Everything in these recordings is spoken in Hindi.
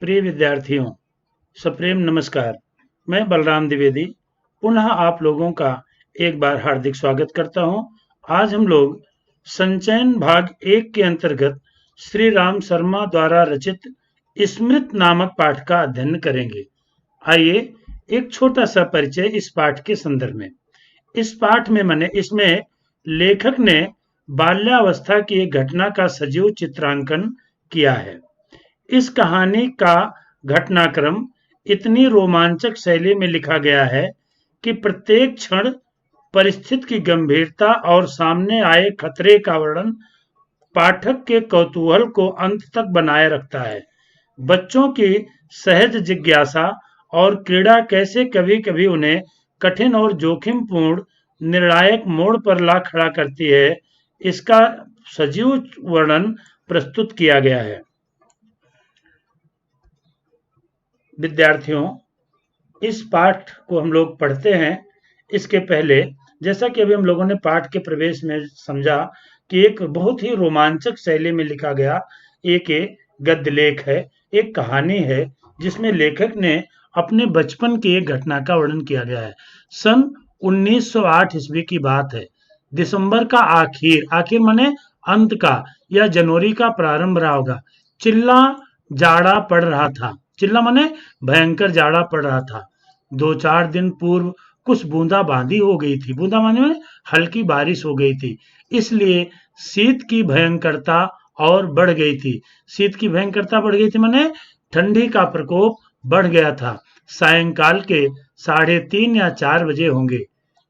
प्रिय विद्यार्थियों, सप्रेम नमस्कार। मैं बलराम द्विवेदी पुनः आप लोगों का एक बार हार्दिक स्वागत करता हूं। आज हम लोग संचयन भाग 1 के अंतर्गत श्री राम शर्मा द्वारा रचित स्मृत नामक पाठ का अध्ययन करेंगे। आइए एक छोटा सा परिचय इस पाठ के संदर्भ में। इस पाठ में इसमें लेखक ने बाल्यावस्था की एक घटना का सजीव चित्रांकन किया है। इस कहानी का घटनाक्रम इतनी रोमांचक शैली में लिखा गया है कि प्रत्येक क्षण परिस्थिति की गंभीरता और सामने आए खतरे का वर्णन पाठक के कौतूहल को अंत तक बनाए रखता है। बच्चों की सहज जिज्ञासा और क्रीड़ा कैसे कभी-कभी उन्हें कठिन और जोखिमपूर्ण निर्णायक मोड़ पर ला खड़ा करती है, इसका सजीव वर्णन प्रस्तुत किया गया है। विद्यार्थियों, इस पाठ को हम लोग पढ़ते हैं। इसके पहले जैसा कि अभी हम लोगों ने पाठ के प्रवेश में समझा कि एक बहुत ही रोमांचक शैली में लिखा गया एक गद्य लेख है, एक कहानी है जिसमें लेखक ने अपने बचपन की एक घटना का वर्णन किया गया है। सन 1908 ईस्वी की बात है। दिसंबर का आखिर माने अंत का या जनवरी का प्रारंभ रहा होगा। चिल्ला जाड़ा पड़ रहा था। चिल्ला माने भयंकर जाड़ा पड़ रहा था। 2-4 दिन पूर्व कुछ बूंदाबांदी हो गई थी। बूंदा माने हल्की बारिश हो गई थी, इसलिए शीत की भयंकरता और बढ़ गई थी। शीत की भयंकरता बढ़ गई थी माने ठंडी का प्रकोप बढ़ गया था। सायंकाल के 3:30 या 4 बजे होंगे।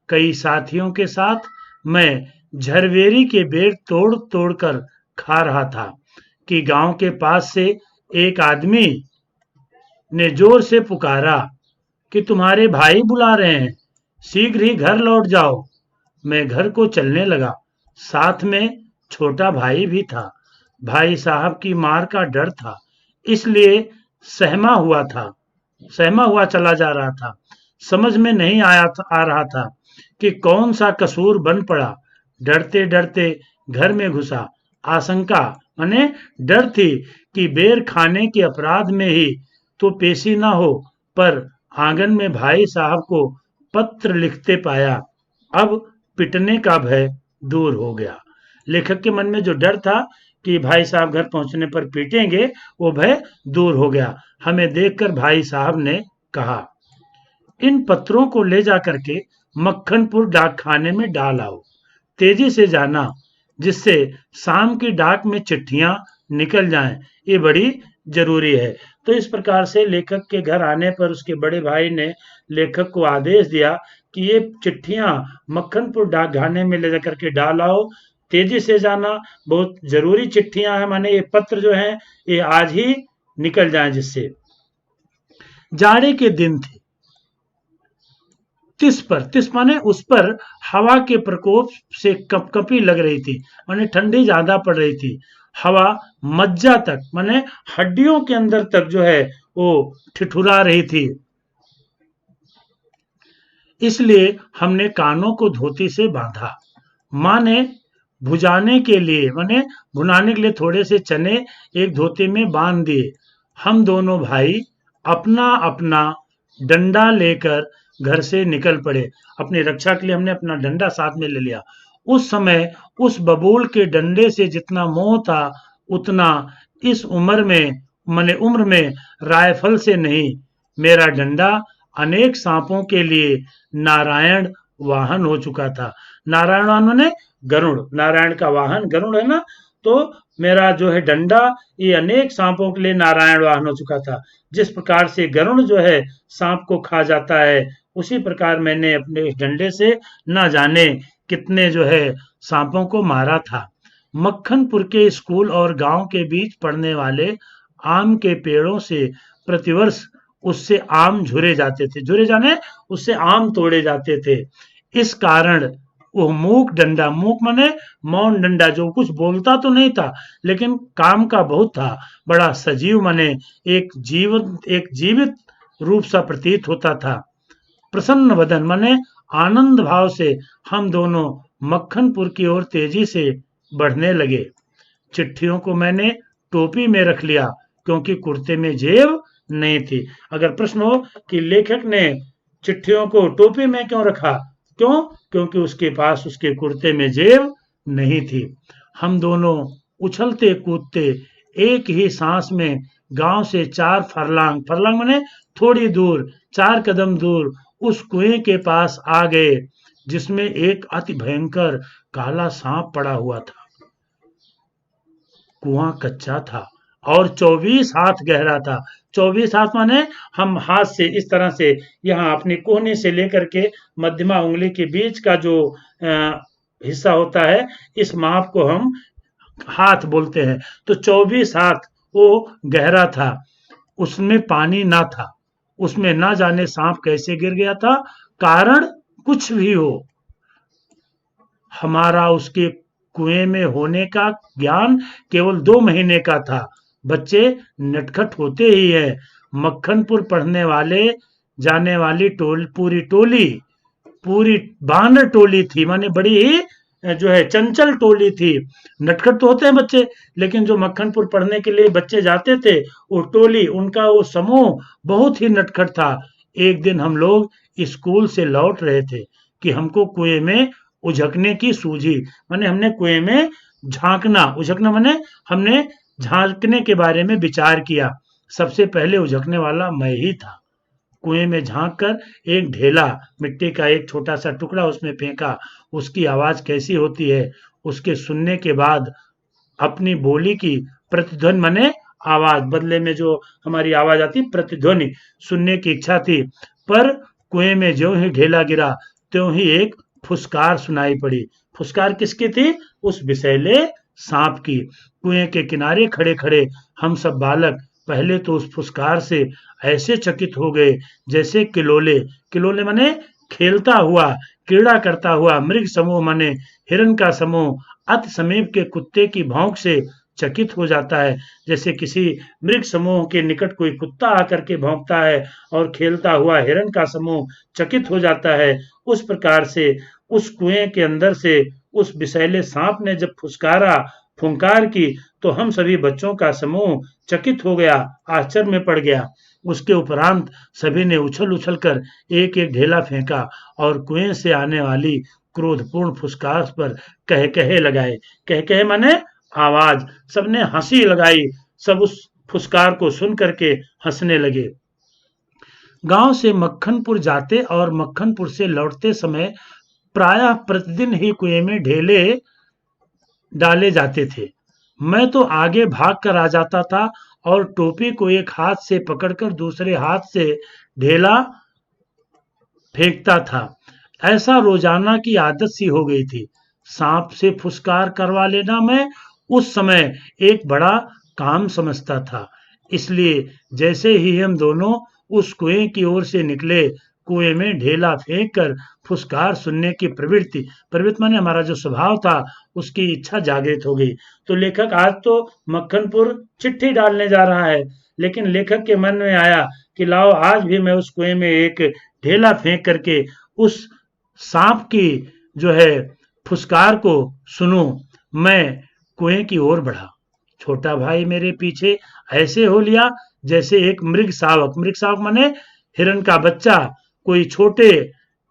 कई साथियों के साथ मैं झरवेरी के बेर तोड़ तोड़ कर खा रहा था कि गांव के पास से एक आदमी ने जोर से पुकारा कि तुम्हारे भाई बुला रहे हैं, शीघ्र ही घर लौट जाओ। मैं घर को चलने लगा। साथ में छोटा भाई भी था। भाई साहब की मार का डर था, इसलिए सहमा हुआ चला जा रहा था। समझ में नहीं आ रहा था कि कौन सा कसूर बन पड़ा। डरते डरते घर में घुसा। आशंका माने डर थी कि बेर खाने के अपराध में ही तो पेशी न हो, पर आंगन में भाई साहब को पत्र लिखते पाया। अब पिटने का भय दूर हो गया। लेखक के मन में जो डर था कि भाई साहब घर पहुंचने पर पीटेंगे, वो भय दूर हो गया। हमें देखकर भाई साहब ने कहा, इन पत्रों को ले जाकर के मक्खनपुर डाकखाने में डाल आओ। तेजी से जाना, जिससे शाम की डाक में चिट्ठियां निकल जाएं। ये बड़ी जरूरी है। तो इस प्रकार से लेखक के घर आने पर उसके बड़े भाई ने लेखक को आदेश दिया कि ये चिट्ठियां मक्खनपुर डाकखाने में ले जाकर के डाल आओ। तेजी से जाना, बहुत जरूरी चिट्ठियां हैं, माने ये पत्र जो हैं ये आज ही निकल जाएं। जिससे जाड़े के दिन थे। तिस माने उस पर हवा के प्रकोप से कपकपी लग रही थी, माने ठंडी ज्यादा पड़ रही थी। हवा मज्जा तक माने हड्डियों के अंदर तक जो है वो ठिठुरा रही थी। इसलिए हमने कानों को धोती से बांधा। माँ ने भुनाने के लिए थोड़े से चने एक धोती में बांध दिए। हम दोनों भाई अपना अपना डंडा लेकर घर से निकल पड़े। अपनी रक्षा के लिए हमने अपना डंडा साथ में ले लिया। उस समय उस बबूल के डंडे से जितना मोह था, उतना इस उम्र में राइफल से नहीं। मेरा डंडा अनेक सांपों के लिए नारायण वाहन हो चुका था। नारायण वाहन माने गरुड़। नारायण का वाहन गरुड़ है ना, तो मेरा जो है डंडा ये अनेक सांपों के लिए नारायण वाहन हो चुका था। जिस प्रकार से गरुड़ जो है सांप को खा जाता है, उसी प्रकार मैंने अपने इस डंडे से न जाने कितने जो है सांपों को मारा था। मक्खनपुर के स्कूल और गांव के बीच पड़ने वाले आम के पेड़ों से प्रतिवर्ष उससे आम झुरे जाते थे। झुरे जाने उससे आम तोड़े जाते थे। इस कारण वो मूक माने मौन डंडा, जो कुछ बोलता तो नहीं था लेकिन काम का बहुत था। बड़ा सजीव माने एक जीवित रूप सा प्रतीत होता था। प्रसन्न वदन माने आनंद भाव से हम दोनों मक्खनपुर की ओर तेजी से बढ़ने लगे। चिट्ठियों को मैंने टोपी में रख लिया। क्योंकि कुर्ते में जेब नहीं थी। अगर प्रश्न हो कि लेखक ने चिट्ठियों को टोपी में क्यों रखा, क्यों? क्योंकि उसके पास उसके कुर्ते में जेब नहीं थी। हम दोनों उछलते कूदते एक ही सांस में गांव से 4 फरलांग, फरलांग माने थोड़ी दूर, 4 कदम दूर उस कुएं के पास आ गए जिसमें एक अति भयंकर काला सांप पड़ा हुआ था। कुआं कच्चा था और 24 हाथ गहरा था। 24 हाथ माने हम हाथ से इस तरह से यहाँ अपने कोहनी से लेकर के मध्यमा उंगली के बीच का जो हिस्सा होता है, इस माप को हम हाथ बोलते हैं। तो 24 हाथ वो गहरा था, उसमें पानी ना था, उसमें ना जाने सांप कैसे गिर गया था। कारण कुछ भी हो, हमारा उसके कुएं में होने का ज्ञान केवल 2 महीने का था। बच्चे नटखट होते ही है। मक्खनपुर पढ़ने वाले जाने वाली पूरी बानर टोली थी, माने बड़ी ही जो है चंचल टोली थी। नटखट तो होते हैं बच्चे, लेकिन जो मक्खनपुर पढ़ने के लिए बच्चे जाते थे, वो टोली, उनका वो समूह बहुत ही नटखट था। एक दिन हम लोग स्कूल से लौट रहे थे कि हमको कुएं में उझकने की सूझी, माने हमने कुएं में झांकना, उझकना माने हमने झांकने के बारे में विचार किया। सबसे पहले उझकने वाला मैं ही था। कुएं में झांक कर एक ढेला, मिट्टी का एक छोटा सा टुकड़ा उसमें फेंका। उसकी आवाज कैसी होती है, उसके सुनने के बाद अपनी बोली की प्रतिध्वनि माने आवाज, बदले में जो हमारी आवाज आती, प्रतिध्वनि सुनने की इच्छा थी। पर कुएं में ज्यों ही ढेला गिरा त्यों ही एक फुसकार सुनाई पड़ी। फुसकार किसकी थी? उस विषैले सांप की। कुएं के किनारे खड़े खड़े हम सब बालक पहले तो उस फुसकार से ऐसे चकित हो गए जैसे किलोले, किलोले माने खेलता हुआ, क्रीड़ा करता हुआ मृग समूह माने हिरन का समूह अति समीप के कुत्ते की भौंक से चकित हो जाता है। जैसे किसी मृग समूह के निकट कोई कुत्ता आकर के भौंकता है और खेलता हुआ हिरन का समूह चकित हो जाता है, उस प्रकार से उस कुएं के अंदर से उस विषैले सांप ने जब फुंकार की, तो हम सभी बच्चों का समूह चकित हो गया, आश्चर्य में पड़ गया। उसके उपरांत सभी ने उछल उछल कर एक एक ढेला फेंका और कुएं से आने वाली क्रोधपूर्ण फुसकार पर कह कहे लगाए। कह कहे माने आवाज, सबने हंसी लगाई। सब उस फुसकार को सुन करके हंसने लगे। गांव से मक्खनपुर जाते और मक्खनपुर से लौटते समय प्रायः प्रतिदिन ही कुएं में ढेले डाले जाते थे। मैं तो आगे भाग कर आ जाता था और टोपी को एक हाथ से पकड़कर दूसरे हाथ से ढेला फेंकता था। ऐसा रोजाना की आदत सी हो गई थी। सांप से फुसकार करवा लेना मैं उस समय एक बड़ा काम समझता था। इसलिए जैसे ही हम दोनों उस कुएं की ओर से निकले, कुएं में ढेला फेंक कर फुसकार सुनने की प्रवृत्ति माने हमारा जो स्वभाव था, उसकी इच्छा जागृत हो गई। तो लेखक आज तो मक्खनपुर चिट्ठी डालने जा रहा है, लेकिन लेखक के मन में आया कि लाओ आज भी मैं उस कुएं में एक ढेला फेंक करके उस सांप की जो है फुसकार को सुनूं। मैं कुएं की ओर बढ़ा। छोटा भाई मेरे पीछे ऐसे हो लिया जैसे एक मृग शावक माने हिरन का बच्चा कोई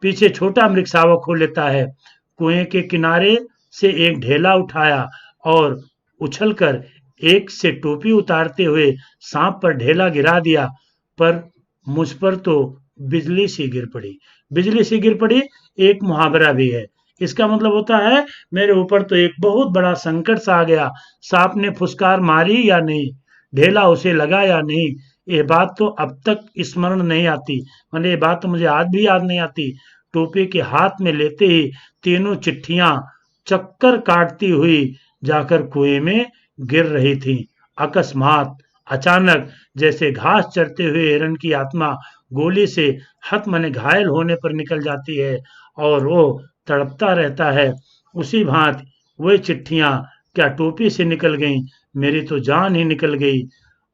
पीछे छोटा मृग शावक हो लेता है। कुएं के किनारे से एक ढेला उठाया और उछलकर एक से टोपी उतारते हुए सांप पर ढेला गिरा दिया। पर मुझ पर तो बिजली सी गिर पड़ी। बिजली सी गिर पड़ी एक मुहावरा भी है। इसका मतलब होता है मेरे ऊपर तो एक बहुत बड़ा संकट सा आ गया। सांप ने फुसकार मारी या नहीं, ढेला उसे लगा या नहीं, ये बात तो अब तक स्मरण नहीं आती। मैंने ये बात तो मुझे आज भी याद नहीं आती। टोपी के हाथ में लेते ही तीनों चिट्ठियां चक्कर काटती हुई जाकर कुएं में गिर रही थी। अकस्मात, अचानक, जैसे घास चरते हुए हिरन की आत्मा गोली से हत माने घायल होने पर निकल जाती है और वो तड़पता रहता है, उसी भांति वे चिट्ठियां क्या टोपी से निकल गईं, मेरी तो जान ही निकल गई।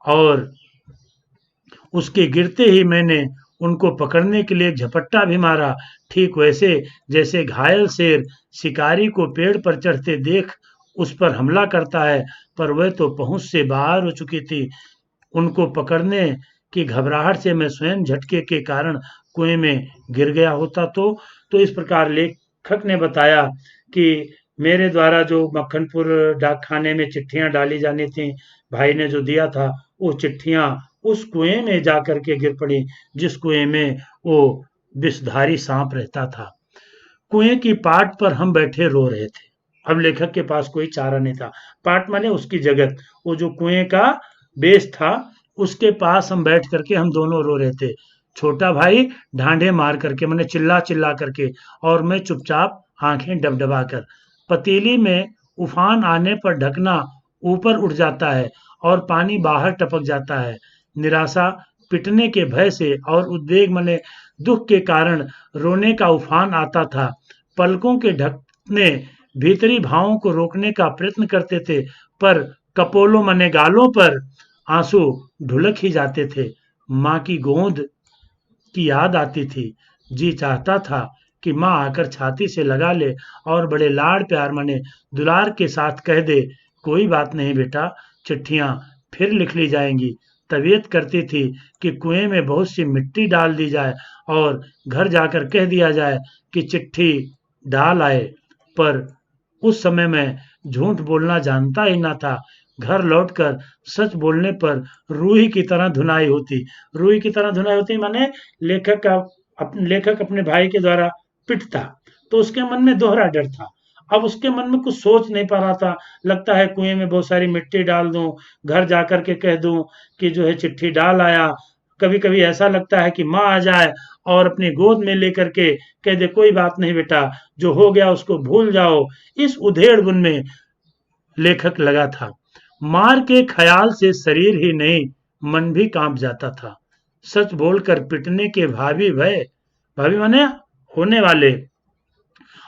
और उसके गिरते ही मैंने उनको पकड़ने के लिए झपट्टा भी मारा, ठीक वैसे जैसे घायल शेर शिकारी को पेड़ पर चढ़ते देख उस पर हमला करता है, पर वह तो पहुंच से बाहर हो चुकी थी। उनको पकड़ने की घबराहट से मैं स्वयं झटके के कारण कुएं में गिर गया होता तो इस प्रकार लेखक ने बताया कि मेरे द्वारा जो मक्खनपुर डाकखाने में चिट्ठियां डाली जानी थी, भाई ने जो दिया था, वो चिट्ठियां उस कुएं में जाकर के गिर पड़ी जिस कुएं में वो विषधारी सांप रहता था। कुएं की पाट पर हम बैठे रो रहे थे। अब लेखक के पास कोई चारा नहीं था। पाट माने उसकी जगत, वो जो कुएं का बेस था, उसके पास हम बैठ करके हम दोनों रो रहे थे। छोटा भाई ढांढे मार करके, मैंने चिल्ला चिल्ला करके, और मैं चुपचाप आंखें डबडबा कर। पतीली में उफान आने पर ढकना ऊपर उठ जाता है और पानी बाहर टपक जाता है। निराशा, पिटने के भय से और उद्वेग मने दुख के कारण रोने का उफान आता था। पलकों के ढकने भीतरी भावों को रोकने का प्रयत्न करते थे, पर कपोलों मने गालों पर आंसू ढुलक ही जाते थे। माँ की गोद की याद आती थी। जी चाहता था कि माँ आकर छाती से लगा ले और बड़े लाड़ प्यार मने दुलार के साथ कह दे, कोई बात नहीं बेटा, चिट्ठियां फिर लिख ली जाएंगी। तबीयत करती थी कि कुएं में बहुत सी मिट्टी डाल दी जाए और घर जाकर कह दिया जाए कि चिट्ठी डाल आए, पर उस समय मैं झूठ बोलना जानता ही ना था। घर लौटकर सच बोलने पर रूही की तरह धुनाई होती। रूही की तरह धुनाई होती माने लेखक अपने भाई के द्वारा पिटता, तो उसके मन में दोहरा डर था। अब उसके मन में कुछ सोच नहीं पा रहा था। लगता है कुएं में बहुत सारी मिट्टी डाल दूं, घर जाकर के कह दूं कि जो है चिट्ठी डाल आया। कभी कभी ऐसा लगता है कि माँ आ जाए और अपनी गोद में लेकर के कह दे, कोई बात नहीं बेटा, जो हो गया उसको भूल जाओ। इस उधेड़ बुन में लेखक लगा था। मार के ख्याल से शरीर ही नहीं, मन भी कांप जाता था। सच बोलकर पिटने के भावी भय, भावी माने होने वाले,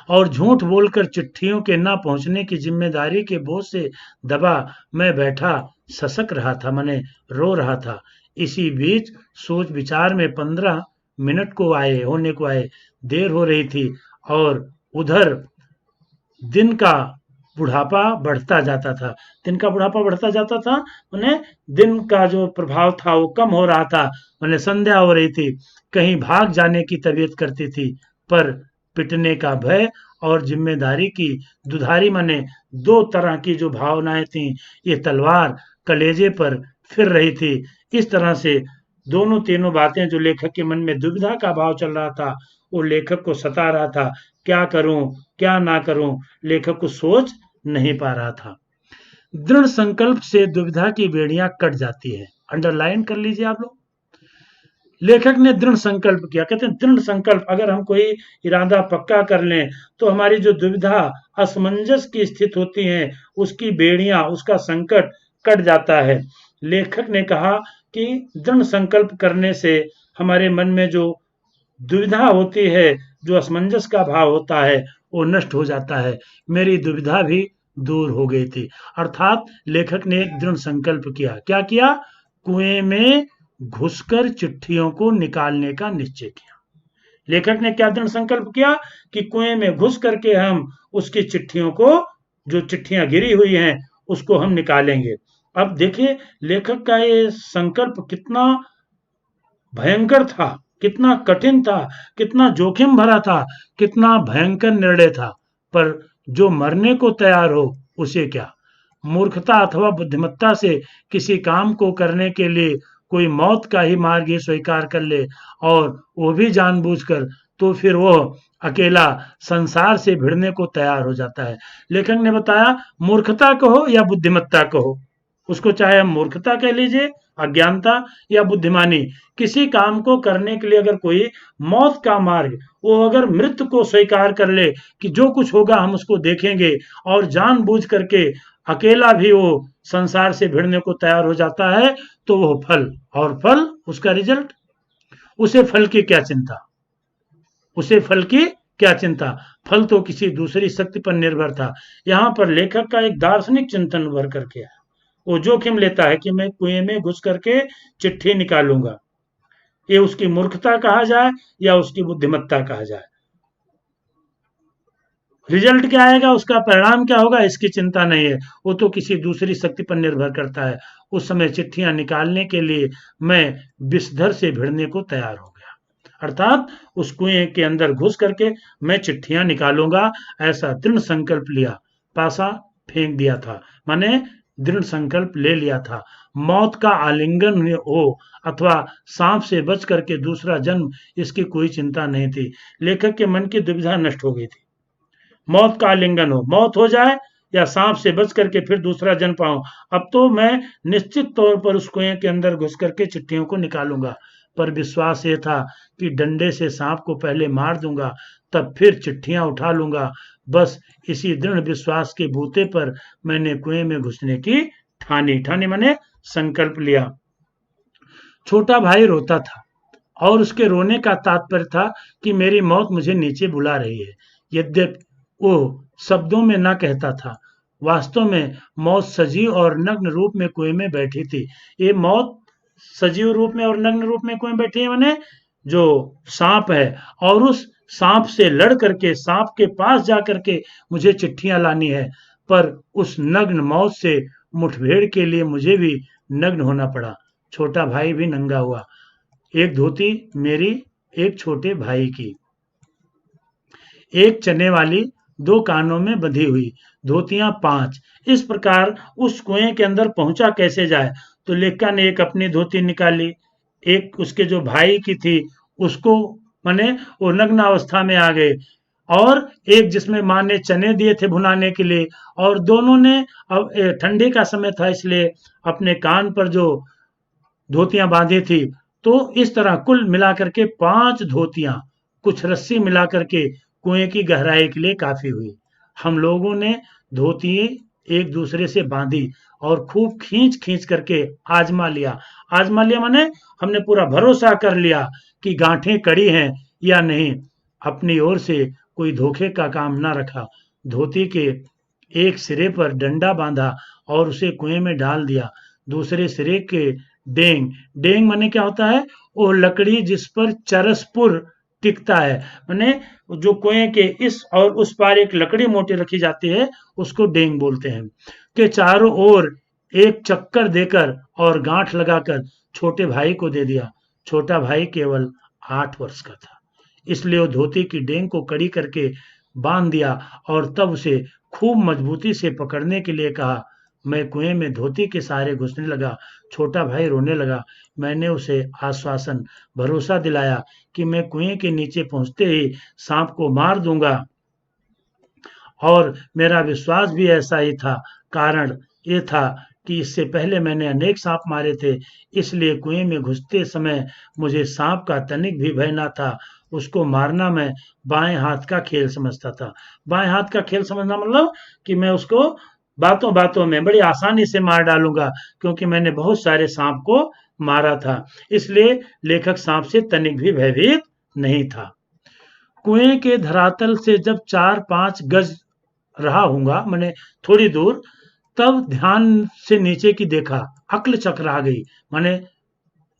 और झूठ बोलकर चिट्ठियों के ना पहुंचने की जिम्मेदारी के बोझ से दबा मैं बैठा ससक रहा था, मैंने रो रहा था। इसी बीच सोच विचार में 15 मिनट को आए देर हो रही थी, और उधर दिन का बुढ़ापा बढ़ता जाता था। दिन का बुढ़ापा बढ़ता जाता था मैंने दिन का जो प्रभाव था वो कम हो रहा था। मैंने संध्या हो रही थी, कहीं भाग जाने की तबीयत करती थी, पर पिटने का भय और जिम्मेदारी की दुधारी माने दो तरह की जो भावनाएं थी, ये तलवार कलेजे पर फिर रही थी। इस तरह से दोनों तीनों बातें जो लेखक के मन में दुविधा का भाव चल रहा था, वो लेखक को सता रहा था। क्या करूं, क्या ना करूं, लेखक को सोच नहीं पा रहा था। दृढ़ संकल्प से दुविधा की बेड़ियां कट जाती है। अंडरलाइन कर लीजिए आप लोग। लेखक ने दृढ़ संकल्प किया। कहते हैं दृढ़ संकल्प, अगर हम कोई इरादा पक्का कर लें तो हमारी जो दुविधा, असमंजस की स्थिति होती है, उसकी बेड़ियां, उसका संकट कट जाता है। लेखक ने कहा कि दृढ़ संकल्प करने से हमारे मन में जो दुविधा होती है, जो असमंजस का भाव होता है, वो नष्ट हो जाता है। मेरी दुविधा भी दूर हो गई थी। अर्थात लेखक ने एक दृढ़ संकल्प किया। क्या किया? कुएं में घुसकर चिट्ठियों को निकालने का निश्चय किया। लेखक ने क्या दृढ़ संकल्प किया कि कुएं में घुस करके हम उसकी चिट्ठियों को, जो चिट्ठियां गिरी हुई हैं, उसको हम निकालेंगे। अब देखिए लेखक का ये संकल्प कितना भयंकर था, कितना कठिन था, कितना जोखिम भरा था, कितना भयंकर निर्णय था। पर जो मरने को तैयार हो उसे क्या? मूर्खता अथवा बुद्धिमत्ता से किसी काम को करने के लिए कोई मौत का ही मार्ग ही स्वीकार कर ले, और वो भी जानबूझकर, तो फिर वो अकेला संसार से भिड़ने को तैयार हो जाता है। लेखक ने बताया, मूर्खता कहो या बुद्धिमत्ता कहो, उसको चाहे हम मूर्खता कह लीजिए, अज्ञानता, या बुद्धिमानी, किसी काम को करने के लिए अगर कोई मौत का मार्ग, वो अगर मृत्यु को स्वीकार कर ले कि जो कुछ होगा हम उसको देखेंगे, और जानबूझ करके अकेला भी वो संसार से भिड़ने को तैयार हो जाता है, तो वो फल, और फल उसका रिजल्ट, उसे फल की क्या चिंता, उसे फल की क्या चिंता। फल तो किसी दूसरी शक्ति पर निर्भर था। यहाँ पर लेखक का एक दार्शनिक चिंतन उभर करके आया। वो जोखिम लेता है कि मैं कुएं में घुस करके चिट्ठी निकालूंगा। ये उसकी मूर्खता कहा जाए या उसकी बुद्धिमत्ता कहा जाए। रिजल्ट क्या आएगा, उसका परिणाम क्या होगा, इसकी चिंता नहीं है, वो तो किसी दूसरी शक्ति पर निर्भर करता है। उस समय चिट्ठियां निकालने के लिए मैं विषधर से भिड़ने को तैयार हो गया, अर्थात उस कुएं के अंदर घुस करके मैं चिट्ठियां निकालूंगा, ऐसा दृढ़ संकल्प लिया। पासा फेंक दिया था, माने दृढ़ संकल्प ले लिया था। मौत का आलिंगन हो अथवा सांप से बच करके दूसरा जन्म, इसकी कोई चिंता नहीं थी। लेखक के मन की दुविधा नष्ट हो गई थी। मौत का आलिंगन हो, मौत हो जाए या सांप से बच करके फिर दूसरा जन्म पाऊं, अब तो मैं निश्चित तौर पर उस कुएं के अंदर घुस करके चिट्ठियों को निकालूंगा। पर विश्वास ये था कि डंडे से सांप को पहले मार दूंगा, तब फिर चिट्ठियां उठा लूंगा। बस इसी दृढ़ विश्वास के बूते पर मैंने कुएं में घुसने की ठानी। ठानी मैंने संकल्प लिया। छोटा भाई रोता था और उसके रोने का तात्पर्य था कि मेरी मौत मुझे नीचे बुला रही है। यद्यपि वो शब्दों में ना कहता था, वास्तव में मौत सजीव और नग्न रूप में कुएं में बैठी थी। ये मौत सजीव रूप में और नग्न रूप में कुएं में बैठी है, माने जो सांप है, और उस सांप से लड़ करके सांप के पास जा करके मुझे चिट्ठियां लानी है। पर उस नग्न मौत से मुठभेड़ के लिए मुझे भी नग्न होना पड़ा। छोटा भाई भी नंगा हुआ। एक धोती मेरी, एक छोटे भाई की, एक चने वाली, दो कानों में बंधी हुई, धोतियां 5। इस प्रकार उस कुएं के अंदर पहुंचा कैसे जाए? तो लेखका ने एक अपनी धोती निकाली, एक उसके जो भाई की थी उसको, माने वो नग्न अवस्था में आ गए, और एक जिसमें माँ ने चने दिए थे भुनाने के लिए, और दोनों ने, अब ठंडी का समय था इसलिए अपने कान पर जो धोतियां बांधी थी। तो इस तरह कुल मिलाकर के 5 धोतियां, कुछ रस्सी मिलाकर के कुएं की गहराई के लिए काफी हुई। हम लोगों ने धोती एक दूसरे से बांधी और खूब खींच खींच करके आजमा लिया। आजमा लिया माने हमने पूरा भरोसा कर लिया कि गांठें कड़ी हैं या नहीं। अपनी ओर से कोई धोखे का काम ना रखा। धोती के एक सिरे पर डंडा बांधा और उसे कुएं में डाल दिया। दूसरे सिरे के डेंग, डेंग माने क्या होता है, वो लकड़ी जिस पर चरसपुर टिकता है, माने जो कुएं के इस और उस पार एक लकड़ी मोटी रखी जाती है, उसको डेंग बोलते हैं, के चारों ओर एक चक्कर देकर और गांठ लगाकर छोटे भाई को दे दिया। छोटा भाई केवल 8 वर्ष का था, इसलिए वो धोती की डेंग को कड़ी करके बांध दिया और तब उसे खूब मजबूती से पकड़ने के लिए कहा। मैं कुएं में धोती के सहारे घुसने लगा। छोटा भाई रोने लगा। मैंने उसे आश्वासन, भरोसा दिलाया कि मैं कुएं के नीचे पहुंचते ही सांप को मार दूंगा, और मेरा विश्वास भी ऐसा ही था। कारण ये था कि इससे पहले मैंने अनेक सांप मारे थे, इसलिए कुएं में घुसते समय मुझे सांप का तनिक भी भय न था। उसको मारना मैं बाएं हाथ का खेल समझता था। बाएं हाथ का खेल समझना मतलब कि मैं उसको बातों बातों में बड़ी आसानी से मार डालूंगा, क्योंकि मैंने बहुत सारे सांप को मारा था। इसलिए लेखक सांप से तनिक भी भयभीत नहीं था। कुएं के धरातल से जब 4-5 गज रहा हूँगा, मैंने थोड़ी दूर, तब ध्यान से नीचे की देखा। अक्ल चकरा गई, माने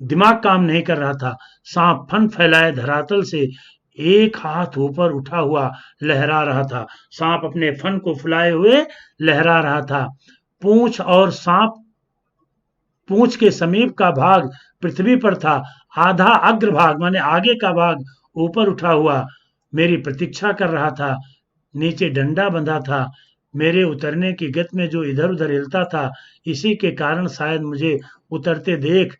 दिमाग काम नहीं कर रहा था। सांप फन फैलाए धरातल से एक हाथ ऊपर उठा हुआ लहरा रहा था। सांप अपने फन को फुलाए हुए लहरा रहा था। पूंछ और सांप पूंछ के समीप का भाग पृथ्वी पर था। आधा अग्रभाग माने आगे का भाग ऊपर उठा हुआ मेरी प्रतीक्षा कर रहा था। नीचे डंडा बंधा था। मेरे उतरने की गति में जो इधर उधर हिलता था, इसी के कारण शायद मुझे उतरते देख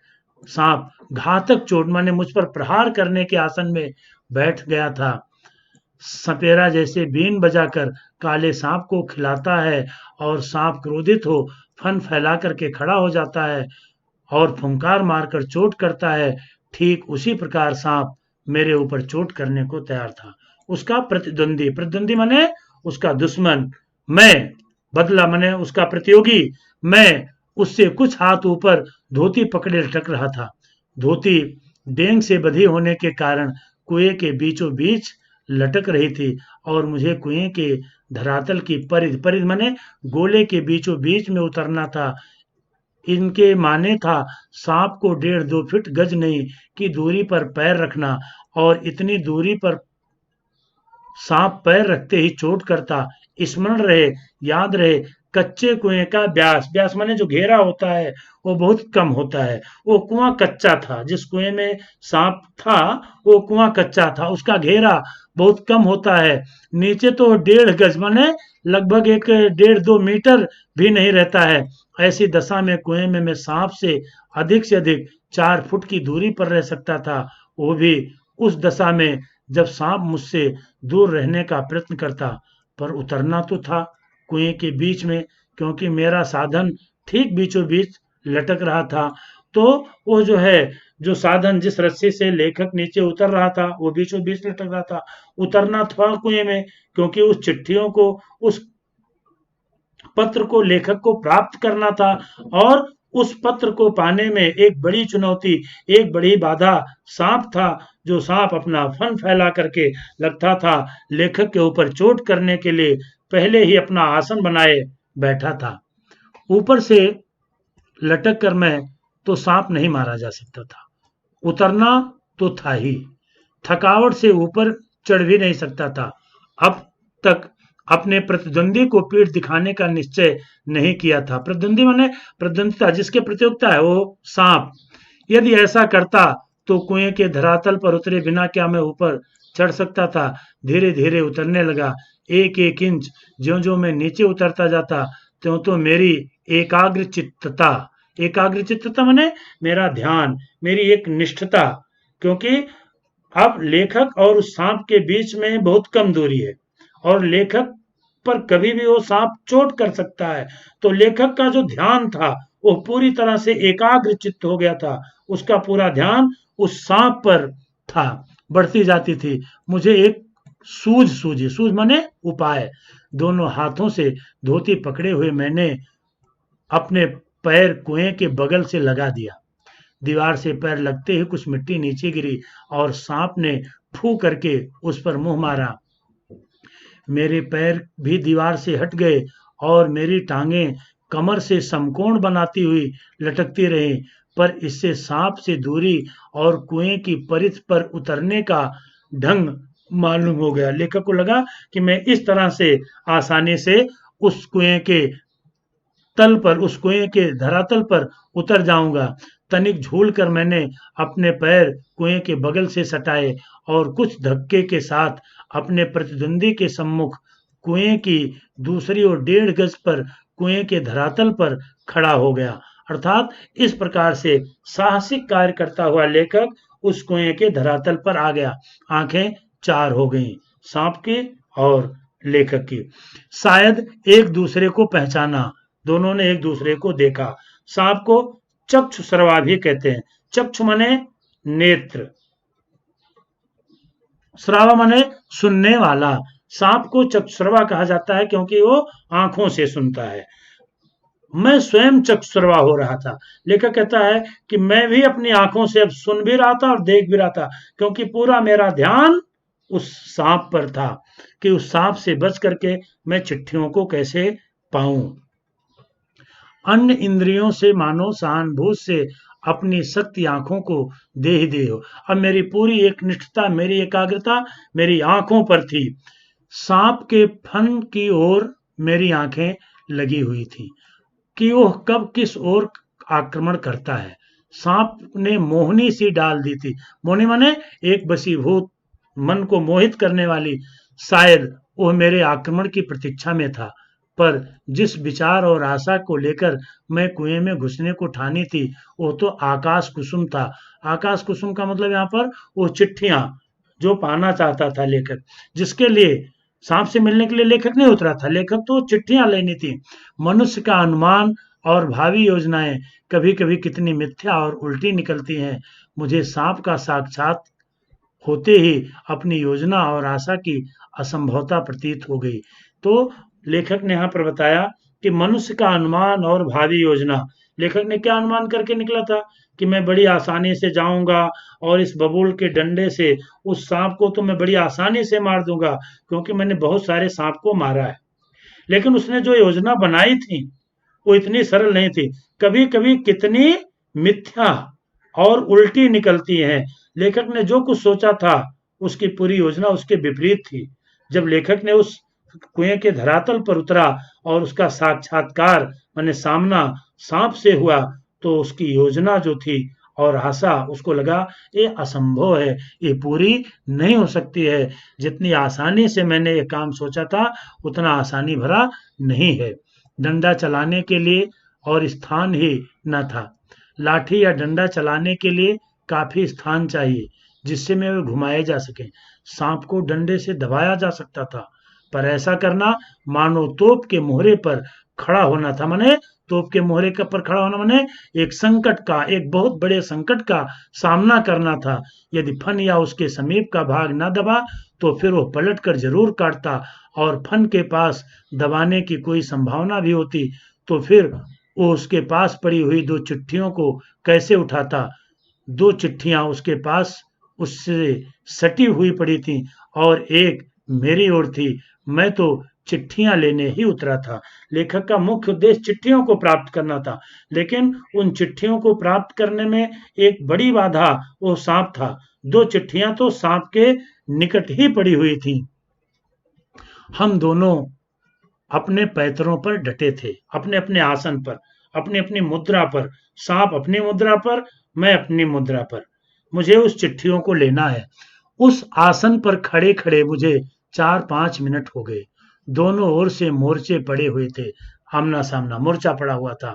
सांप घातक चोट माने मुझ पर प्रहार करने के आसन में बैठ गया था। सपेरा जैसे बीन बजाकर काले सांप को खिलाता है, और सांप क्रोधित हो फन फैला करके खड़ा हो जाता है और फुंकार मारकर चोट करता है, ठीक उसी प्रकार सांप मेरे ऊपर चोट करने को तैयार था। उसका प्रतिद्वंदी, प्रतिद्वंदी माने उसका दुश्मन, मैं, बदला माने उसका प्रतियोगी, मैं उससे कुछ हाथ ऊपर धोती पकड़े लटक रहा था। धोती डेंग से बंधी होने के कारण कुएं के बीचों बीच लटक रही थी, और मुझे कुएं के धरातल की परिध, परिध माने गोले के बीचों बीच में उतरना था। इनके माने था सांप को 1.5-2 फीट गज नहीं की दूरी पर पैर रखना, और इतनी दूरी पर सांप पैर रखते ही चोट करता। स्मरण रहे, याद रहे, कच्चे कुएं का ब्यास, ब्यास माने जो घेरा होता है वो बहुत कम होता है। वो कुआं कच्चा था, जिस कुएं में सांप था वो कुआं कच्चा था, उसका घेरा बहुत कम होता है। नीचे तो 1.5 गज माने लगभग एक 1.5-2 मीटर भी नहीं रहता है। ऐसी दशा में कुएं में मैं सांप से अधिक 4 फुट की दूरी पर रह सकता था, वो भी उस दशा में जब सांप मुझसे दूर रहने का प्रयत्न करता। पर उतरना तो था कुएं के बीच में, क्योंकि मेरा साधन ठीक बीचों बीच लटक रहा था। तो वो जो है, जो साधन जिस रस्सी से लेखक नीचे उतर रहा था वो बीचों बीच लटक रहा था। उतरना था कुएं में, क्योंकि उस चिट्ठियों को, उस पत्र को लेखक को प्राप्त करना था। और उस पत्र को पाने में एक बड़ी चुनौती, एक बड़ी बाधा सांप था, जो सांप अपना फन फैला करके लगता था लेखक के ऊपर चोट करने के लिए पहले ही अपना आसन बनाए बैठा था। ऊपर से लटक कर मैं तो सांप नहीं मारा जा सकता था, उतरना तो था ही, थकावट से ऊपर चढ़ भी नहीं सकता था। अब तक अपने प्रतिद्वंदी को पीठ दिखाने का निश्चय नहीं किया था। प्रतिद्वंदी माने प्रतिद्वंदिता, जिसके प्रतियोगिता है वो सांप। यदि ऐसा करता तो कुएं के धरातल पर उतरे बिना क्या मैं ऊपर चढ़ सकता था? धीरे धीरे उतरने लगा, एक एक इंच। ज्यो ज्यो मैं नीचे उतरता जाता त्यों तो मेरी एकाग्र चित्तता, एकाग्र चित्तता माने मेरा ध्यान, मेरी एक निष्ठता, क्योंकि अब लेखक और उस सांप के बीच में बहुत कम दूरी है, और लेखक पर कभी भी वो सांप चोट कर सकता है। तो लेखक का जो ध्यान था वो पूरी तरह से एकाग्र चित्त हो गया था, उसका पूरा ध्यान उस सांप पर था। बढ़ती जाती थी, मुझे एक सूझ सूझी, सूझ माने उपाय। दोनों हाथों से धोती पकड़े हुए मैंने अपने पैर कुएं के बगल से लगा दिया। दीवार से पैर लगते ही कुछ मिट्टी नीचे गिरी और सांप ने फू करके उस पर मुंह मारा। मेरे पैर भी दीवार से हट गए और मेरी टांगें कमर से समकोण बनाती हुई लटकती रहीं। पर इससे सांप से दूरी और कुएं की परिध पर उतरने का ढंग मालूम हो गया। लेखक को लगा कि मैं इस तरह से आसानी से उस कुएं के तल पर, उस कुएं के धरातल पर उतर जाऊंगा। तनिक झूल कर मैंने अपने पैर कुएं के बगल से सटाए और कुछ धक्के के साथ अपने प्रतिद्वंदी के सम्मुख कुएं की दूसरी ओर 1.5 गज पर कुएं के धरातल पर खड़ा हो गया। अर्थात इस प्रकार से साहसिक कार्य करता हुआ लेखक उस कुएं के धरातल पर आ गया। आंखें चार हो गईं, सांप की और लेखक की। शायद एक दूसरे को पहचाना, दोनों ने एक दूसरे को देखा। सांप को चक्षुश्रवा भी कहते हैं। चक्षु माने नेत्र, श्रावा माने सुनने वाला। सांप को चक्षुश्रवा कहा जाता है क्योंकि वो आंखों से सुनता है। मैं स्वयं चक्षुश्रवा हो रहा था। लेखक कहता है कि मैं भी अपनी आंखों से अब सुन भी रहा था और देख भी रहा था, क्योंकि पूरा मेरा ध्यान उस सांप पर था कि उस सांप से बच करके मैं चिट्ठियों को कैसे पाऊं। अन्य इंद्रियों से मानो सहानुभूत से अपनी शक्ति आंखों को दे ही दे हो। अब मेरी पूरी एक निष्ठता, मेरी एकाग्रता मेरी आंखों पर थी। सांप के फन की ओर मेरी आंखें लगी हुई थी कि वह कब किस ओर आक्रमण करता है। सांप ने मोहनी सी डाल दी थी। मोहनी माने एक बसीभूत, मन को मोहित करने वाली। शायद वह मेरे आक्रमण की प्रतीक्षा में था। पर जिस विचार और आशा को लेकर मैं कुएं में घुसने को ठानी थी वो तो आकाश कुसुम था। आकाश कुसुम का मतलब यहाँ पर वो चिट्ठियां जो पाना चाहता था लेखक, जिसके लिए सांप से मिलने के लिए लेखक नहीं उतरा था। लेखक तो चिट्ठियां लेनी थी। मनुष्य का अनुमान और भावी योजनाएं कभी कभी कितनी मिथ्या और उल्टी निकलती हैं। मुझे सांप का साक्षात होते ही अपनी योजना और आशा की असंभवता प्रतीत हो गई। तो लेखक ने यहाँ पर बताया कि मनुष्य का अनुमान और भावी योजना। लेखक ने क्या अनुमान करके निकला था कि मैं बड़ी आसानी से जाऊंगा और इस बबूल के डंडे से उस सांप को तो मैं बड़ी आसानी से मार दूंगा, क्योंकि मैंने बहुत सारे सांप को मारा है। लेकिन उसने जो योजना बनाई थी वो इतनी सरल नहीं थी। कभी कभी कितनी मिथ्या और उल्टी निकलती हैं। लेखक ने जो कुछ सोचा था उसकी पूरी योजना उसके विपरीत थी। जब लेखक ने उस कुएं के धरातल पर उतरा और उसका साक्षात्कार माने सामना सांप से हुआ, तो उसकी योजना जो थी और आशा, उसको लगा ये असंभव है, ये पूरी नहीं हो सकती है। जितनी आसानी से मैंने ये काम सोचा था उतना आसानी भरा नहीं है। डंडा चलाने के लिए और स्थान ही न था। लाठी या डंडा चलाने के लिए काफी स्थान चाहिए जिससे में वे घुमाए जा सके। सांप को डंडे से दबाया जा सकता था, पर ऐसा करना मानो तोप के मोहरे पर खड़ा होना था। माने तोप के मोहरे का पर खड़ा होना माने एक संकट का, एक बहुत बड़े संकट का सामना करना था। यदि फन या उसके समीप का भाग न दबा तो फिर वो पलट कर जरूर काटता, और फन के पास दबाने की कोई संभावना भी होती तो फिर वो उसके पास पड़ी हुई दो चिट्ठियों को कैसे उठाता। दो चिट्ठियां उसके पास उससे सटी हुई पड़ी थी और एक मेरी ओर थी। मैं तो चिट्ठियां लेने ही उतरा था। लेखक का मुख्य उद्देश्य चिट्ठियों को प्राप्त करना था, लेकिन उन चिट्ठियों को प्राप्त करने में एक बड़ी बाधा वो सांप था। दो चिट्ठियां तो सांप के निकट ही पड़ी हुई थी। हम दोनों अपने पैतरों पर डटे थे, अपने अपने आसन पर, अपनी अपनी मुद्रा पर। सांप अपनी मुद्रा पर, मैं अपनी मुद्रा पर। मुझे उस चिट्ठियों को लेना है। उस आसन पर खड़े खड़े मुझे 4-5 मिनट हो गए। दोनों ओर से मोर्चे पड़े हुए थे, आमना सामना मोर्चा पड़ा हुआ था,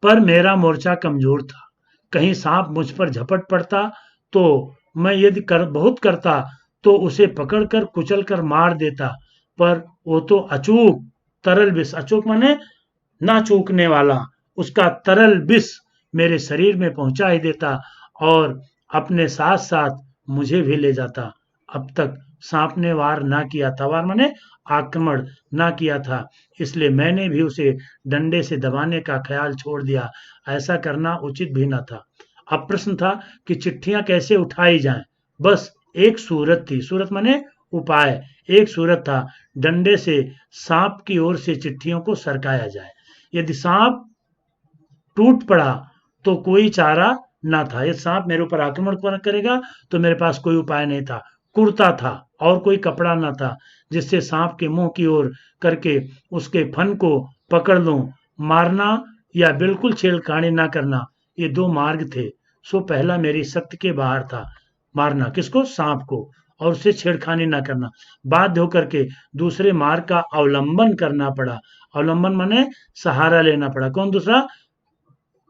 पर मेरा मोर्चा कमजोर था। कहीं सांप मुझ पर झपट पड़ता तो मैं यदि बहुत करता तो उसे पकड़कर कुचल कर मार देता, पर वो तो अचूक तरल विष, अचूक माने ना चूकने वाला, उसका तरल विष मेरे शरीर में पहुंचा ही देता और अपने साथ साथ मुझे भी ले जाता। अब तक सांप ने वार ना किया था, वार माने आक्रमण ना किया था, इसलिए मैंने भी उसे डंडे से दबाने का ख्याल छोड़ दिया। ऐसा करना उचित भी न था। अब प्रश्न था कि चिट्ठियां कैसे उठाई जाएं। बस एक सूरत थी, सूरत माने उपाय। एक सूरत था, डंडे से सांप की ओर से चिट्ठियों को सरकाया जाए। यदि सांप टूट पड़ा तो कोई चारा ना था। यदि सांप मेरे ऊपर आक्रमण करेगा तो मेरे पास कोई उपाय नहीं था। कुर्ता था और कोई कपड़ा ना था जिससे सांप के मुंह की ओर करके उसके फन को पकड़ लूं। मारना या बिल्कुल छेड़खानी ना करना, ये दो मार्ग थे। सो पहला मेरी शक्ति के बाहर था, मारना किसको, सांप को, और उससे छेड़खानी ना करना। बाध्य होकर के दूसरे मार्ग का अवलंबन करना पड़ा। अवलंबन माने सहारा लेना पड़ा। कौन दूसरा,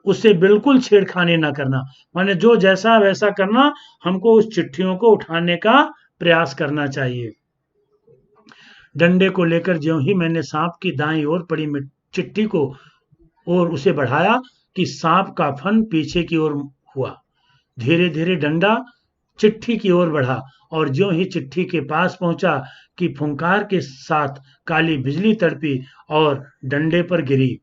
उससे बिल्कुल छेड़खानी ना करना, माने जो जैसा वैसा करना, हमको उस चिट्ठियों को उठाने का प्रयास करना चाहिए। डंडे को लेकर ज्यों ही मैंने सांप की दाईं ओर पड़ी चिट्ठी को और उसे बढ़ाया कि सांप का फन पीछे की ओर हुआ। धीरे धीरे डंडा चिट्ठी की ओर बढ़ा और ज्यों ही चिट्ठी के पास पहुंचा कि फुंकार के साथ काली बिजली तड़पी और डंडे पर गिरी।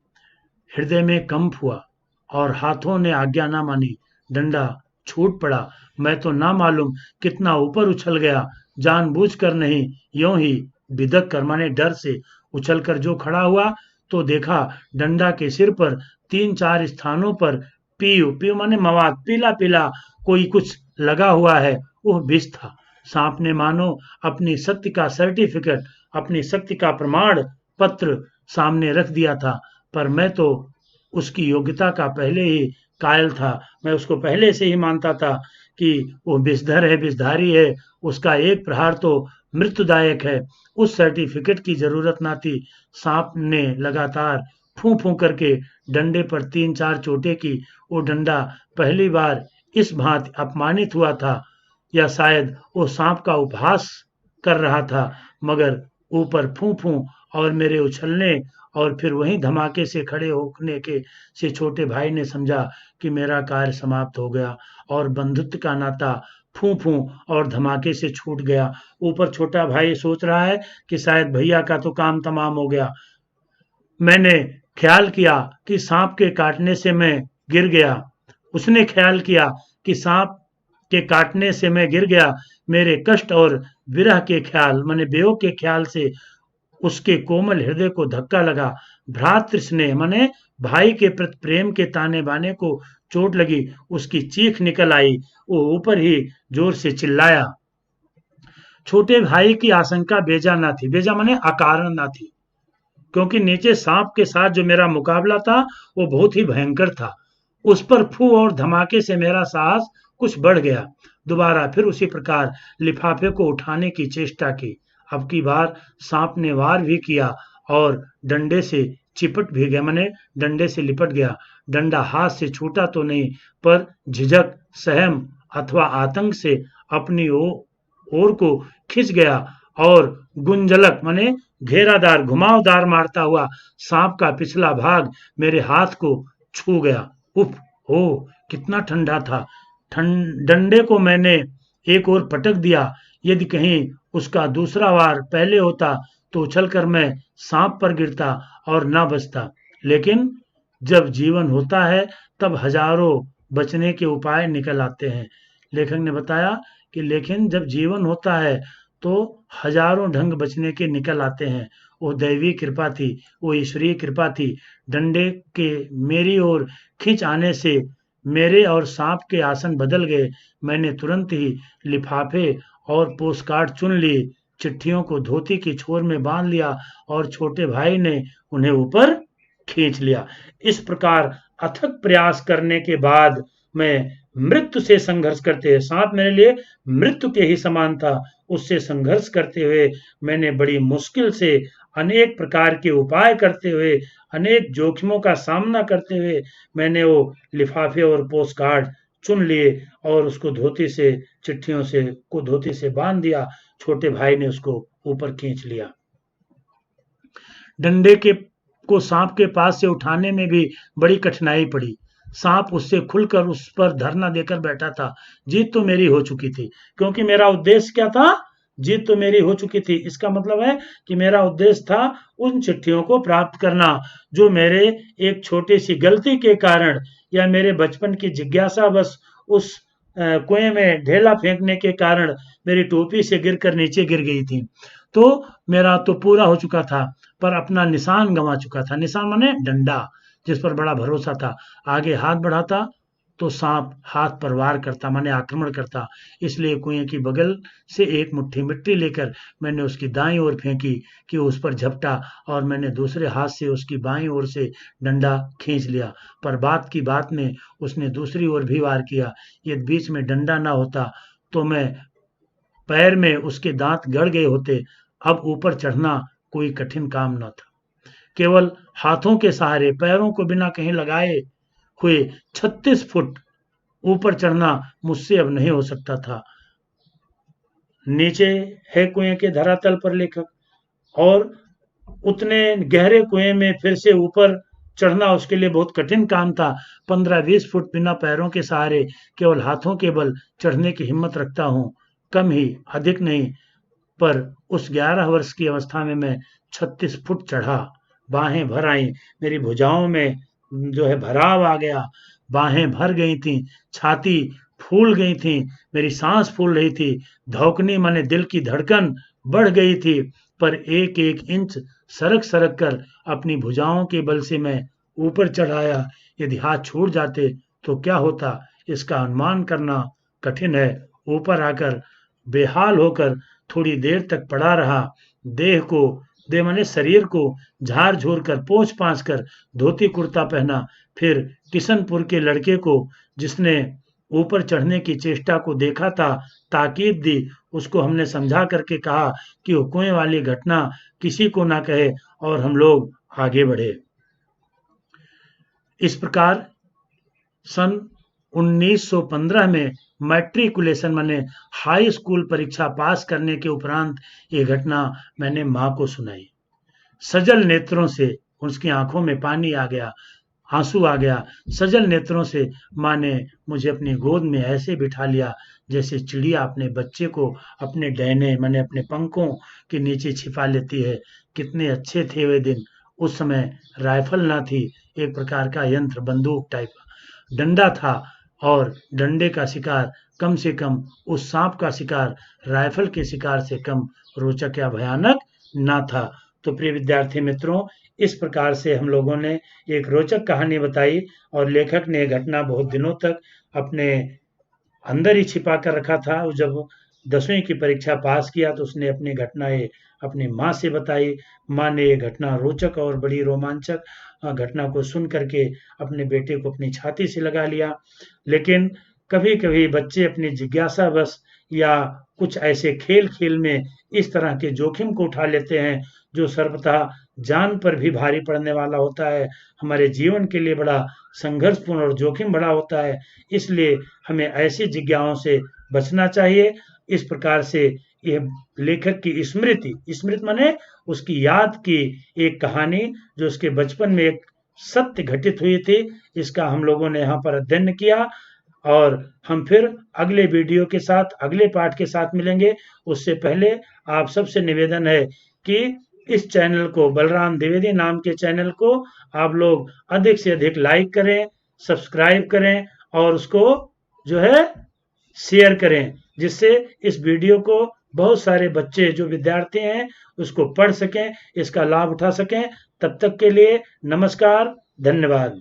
हृदय में कंप हुआ और हाथों ने आज्ञा ना मानी। डंडा छूट पड़ा। मैं तो ना मालूम कितना ऊपर उछल गया, जानबूझकर नहीं, यूं ही बिदक कर माने डर से उछल कर जो खड़ा हुआ तो देखा डंडा के सिर पर 3-4 स्थानों पर पीयू, पीयू माने मवाद, पीला पीला कोई कुछ लगा हुआ है। वह विष था। सांप ने मानो अपनी शक्ति का सर्टिफिकेट, अपनी शक्ति का प्रमाण पत्र सामने रख दिया था, पर मैं तो उसकी योग्यता का पहले ही कायल था। मैं उसको पहले से ही मानता था कि वो विषधर है, विषधारी है, उसका एक प्रहार तो मृत्युदायक है। उस सर्टिफिकेट की जरूरत ना थी। सांप ने लगातार फू फू करके डंडे पर 3-4 चोटें की। वो डंडा पहली बार इस भांति अपमानित हुआ था, या शायद वो सांप का उपहास कर रहा था, मगर ऊपर फू फू और मेरे उछलने और फिर वहीं धमाके से खड़े होने के से छोटे भाई ने समझा कि मेरा कार्य समाप्त हो गया और बंधुत्व का नाता फू फू और धमाके से छूट गया। ऊपर छोटा भाई सोच रहा है कि शायद भैया का तो काम तमाम हो गया। मैंने ख्याल किया कि सांप के काटने से मैं गिर गया। उसने ख्याल किया कि सांप के काटने से मैं गिर गया। मेरे कष्ट और विरह के ख्याल माने वियोग के ख्याल से उसके कोमल हृदय को धक्का लगा। भ्रातृ स्नेह माने भाई के प्रति प्रेम के ताने बाने को चोट लगी। उसकी चीख निकल आई। वो ऊपर ही जोर से चिल्लाया, छोटे भाई की आशंका बेजा ना थी, बेजा माने अकारण ना थी, क्योंकि नीचे सांप के साथ जो मेरा मुकाबला था वो बहुत ही भयंकर था। उस पर फू और धमाके से मेरा साहस कुछ बढ़ गया। दोबारा फिर उसी प्रकार लिफाफे को उठाने की चेष्टा की। अब की बार सांप ने वार भी किया और डंडे से चिपट भी गया, मैंने डंडे से लिपट गया। डंडा हाथ से छूटा तो नहीं, पर झिझक, सहम अथवा आतंक से अपनी ओर को खिंच गया और गुंजलक माने घेरादार, घुमावदार मारता हुआ सांप का पिछला भाग मेरे हाथ को छू गया। उफ! हो कितना ठंडा था। डंडे को मैंने एक ओर पटक दिया। यदि कहीं उसका दूसरा वार पहले होता तो उछलकर मैं सांप पर गिरता और न बचता। लेकिन जब जीवन होता है तब हजारों बचने के उपाय निकल आते हैं। लेखक ने बताया कि लेकिन जब जीवन होता है तो हजारों ढंग बचने के निकल आते हैं। वो दैवीय कृपा थी, वो ईश्वरीय कृपा थी। डंडे के मेरी ओर खिंच आने से मेरे और सांप के आसन बदल गए। मैंने तुरंत ही लिफाफे और पोस्टकार्ड चुन लिए, चिट्ठियों को धोती की छोर में बांध लिया और छोटे भाई ने उन्हें ऊपर खींच लिया। इस प्रकार अथक प्रयास करने के बाद मैं मृत्यु से संघर्ष करते हुए, सांप मेरे लिए मृत्यु के ही समान था, उससे संघर्ष करते हुए मैंने बड़ी मुश्किल से अनेक प्रकार के उपाय करते हुए, अनेक जोखिमों का सामना करते हुए मैंने वो लिफाफे और पोस्ट कार्ड चुन लिए और उसको धोती से, चिट्ठियों से को धोती से बांध दिया। छोटे भाई ने उसको ऊपर खींच लिया। डंडे के को सांप के पास से उठाने में भी बड़ी कठिनाई पड़ी। सांप उससे खुलकर उस पर धरना देकर बैठा था। जीत तो मेरी हो चुकी थी, क्योंकि मेरा उद्देश्य क्या था? जीत तो मेरी हो चुकी थी। इसका मतलब है कि मेरा उद्देश्य था उन चिट्ठियों को प्राप्त करना, जो मेरे एक छोटी सी गलती के कारण या मेरे बचपन की जिज्ञासा बस उस कुएं में ढेला फेंकने के कारण मेरी टोपी से गिरकर नीचे गिर गई थी। तो मेरा तो पूरा हो चुका था, पर अपना निशान गंवा चुका था। निशान माने डंडा, जिस पर बड़ा भरोसा था। आगे हाथ बढ़ाता तो सांप हाथ पर वार करता, माने आक्रमण करता। इसलिए कुएं की बगल से एक मुट्ठी मिट्टी लेकर मैंने उसकी दाईं ओर फेंकी कि उस पर झपटा और मैंने दूसरे हाथ से उसकी बाईं ओर से डंडा खींच लिया। पर बात की बात में उसने दूसरी ओर भी वार किया। यदि बीच में डंडा ना होता तो मैं पैर में उसके दांत गड़ गए होते। अब ऊपर चढ़ना कोई कठिन काम न था। केवल हाथों के सहारे, पैरों को बिना कहीं लगाए हुए 36 फुट ऊपर चढ़ना मुझसे अब नहीं हो सकता था। नीचे है कुएं के धरातल पर लेखक, और उतने गहरे कुएं में फिर से ऊपर चढ़ना उसके लिए बहुत कठिन काम था। 15-20 फुट बिना पैरों के सहारे, केवल हाथों के बल चढ़ने की हिम्मत रखता हूँ। कम ही, अधिक नहीं। पर उस 11 वर्ष की अवस्था में मैं 36 फुट चढ़ा। बाहें भर आईं, मेरी भुजाओं में जो है भराव आ गया। बाहें भर गई थीं, छाती फूल गई थी, मेरी सांस फूल रही थी, धौकनी माने दिल की धड़कन बढ़ गई थी। पर एक एक इंच सरक सरक कर अपनी भुजाओं के बल से मैं ऊपर चढ़ आया। यदि हाथ छूट जाते तो क्या होता, इसका अनुमान करना कठिन है। ऊपर आकर बेहाल होकर थोड़ी देर तक पड़ा रहा। देह माने शरीर को झाड़ झूर कर, पोंछ पाछ कर धोती कुर्ता पहना। फिर किशनपुर के लड़के को, जिसने ऊपर चढ़ने की चेष्टा को देखा था, ताकीद दी। उसको हमने समझा करके कहा कि वो कुएं वाली घटना किसी को ना कहे, और हम लोग आगे बढ़े। इस प्रकार सन 1915 में मैट्रिकुलेशन माने हाई स्कूल परीक्षा पास करने के उपरांत ये घटना मैंने माँ को सुनाई। सजल नेत्रों से उसकी आंखों में पानी आ गया, आंसू आ गया। सजल नेत्रों से माँ ने मुझे अपनी गोद में ऐसे बिठा लिया जैसे चिड़िया अपने बच्चे को अपने डैने माने अपने पंखों के नीचे छिपा लेती है। कितने अच्छे थे वे दिन। उस समय राइफल ना थी, एक प्रकार का यंत्र, बंदूक टाइप डंडा था, और डंडे का शिकार कम से कम उस सांप का शिकार राइफल के शिकार से कम रोचक या भयानक ना था। तो प्रिय विद्यार्थी मित्रों, इस प्रकार से हम लोगों ने एक रोचक कहानी बताई, और लेखक ने घटना बहुत दिनों तक अपने अंदर ही छिपा कर रखा था। जब 10वीं की परीक्षा पास किया तो उसने अपनी घटनाएँ अपनी माँ से बताई। माँ ने ये घटना रोचक और बड़ी रोमांचक घटना को सुन कर के अपने बेटे को अपनी छाती से लगा लिया। लेकिन कभी-कभी बच्चे अपनी जिज्ञासावश या कुछ ऐसे खेल-खेल में इस तरह के जोखिम को उठा लेते हैं, जो सर्वथा जान पर भी भारी पड़ने वाला होता है, हमारे जीवन के लिए बड़ा संघर्षपूर्ण और जोखिम भरा होता है। इसलिए हमें ऐसी जिज्ञाओं से बचना चाहिए। इस प्रकार से ये लेखक की स्मृति माने उसकी याद की एक कहानी जो उसके बचपन में एक सत्य घटित हुई थी, इसका हम लोगों ने यहाँ पर अध्ययन किया और हम फिर अगले वीडियो के साथ, अगले पाठ के साथ मिलेंगे। उससे पहले आप सबसे निवेदन है कि इस चैनल को, बलराम द्विवेदी नाम के चैनल को आप लोग अधिक से अधिक लाइक करें, सब्सक्राइब करें और उसको जो है शेयर करें, जिससे इस वीडियो को बहुत सारे बच्चे जो विद्यार्थी हैं उसको पढ़ सकें, इसका लाभ उठा सकें। तब तक के लिए नमस्कार, धन्यवाद।